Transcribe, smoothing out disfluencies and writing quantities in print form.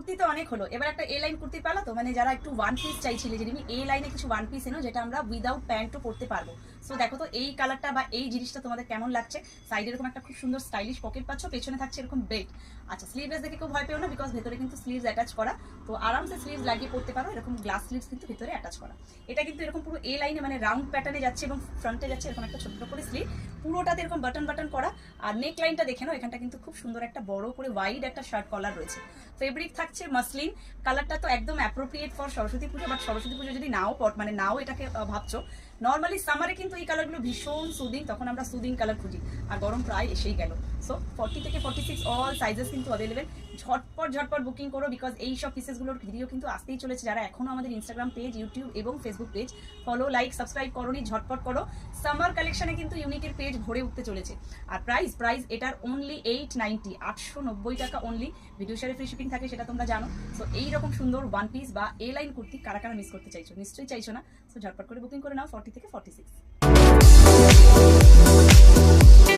কুর্তি তো অনেক হলো, এবার একটা এ লাইন কুর্তি পেলো তো, মানে যারা একটু ওয়ান পিস চাইছিলে যে তুমি এ লাইনে কিছু ওয়ান পিস এনো যেটা আমরা উইদাউট প্যান্টও পরতে পারবো। সো দেখো তো এই কালারটা বা এই জিনিসটা তোমাদের কেমন লাগছে। সাইডে এরকম একটা খুব সুন্দর স্টাইলিশ পকেট পাচ্ছ, পেছনে থাকছে এরকম বেল্ট। আচ্ছা, স্লিভলেস দেখে কেউ ভয় পেও না, বিকজ ভেতরে কিন্তু স্লিভস অ্যাটাচ করা, তো আরামসে স্লিভস লাগিয়ে পড়তে পারো। এরকম গ্লাস স্লিভস কিন্তু ভেতরে অ্যাটাচ করা। এটা কিন্তু এরকম পুরো এ লাইনে মানে রাউন্ড প্যাটার্নে যাচ্ছে এবং ফ্রন্টে যাচ্ছে এরকম একটা ছোট্ট করে স্লিভ, পুরোটাতে এরকম বাটন বাটন করা। আর নেক লাইনটা দেখে নাও, এখানটা কিন্তু খুব সুন্দর একটা বড় করে ওয়াইড একটা শার্ট কলার রয়েছে। ফেব্রিক থাকছে মাসলিন, কালারটা তো একদম appropriate for Saraswati Puja, but Saraswati পুজো যদি নাও মানে নাও এটাকে ভাবছো, নর্মালি সামারে কিন্তু এই কালারগুলো ভীষণ সুদিং, তখন আমরা সুদিং কালার খুঁজি, আর গরম প্রায় এসেই গেল। সো 40 থেকে 46 অল সাইজেস কিন্তু অ্যাভেলেবেল। ঝটপট বুকিং করো, বিকজ এই সব পিসেসগুলোর ভিডিও কিন্তু আসতেই চলেছে। যারা এখনো আমাদের ইনস্টাগ্রাম পেজ, ইউটিউব এবং Facebook page follow, like, subscribe করোনি, ঝটপট করো। সামার কালেকশনে কিন্তু ইউনিকের পেজ ভরে উঠতে চলেছে। আর প্রাইস এটার অনলি 890, 890 টাকা অনলি। ভিডিও শেয়ারে ফ্রি শিপিং থাকে, সেটা তোমরা জানো। সো এইরকম সুন্দর ওয়ান পিস বা এ লাইন কুর্তি কারা কারা মিস করতে চাইছো? নিশ্চয়ই চাইছো না। সো ঝটপট করে বুকিং করে নাও 40 থেকে 46।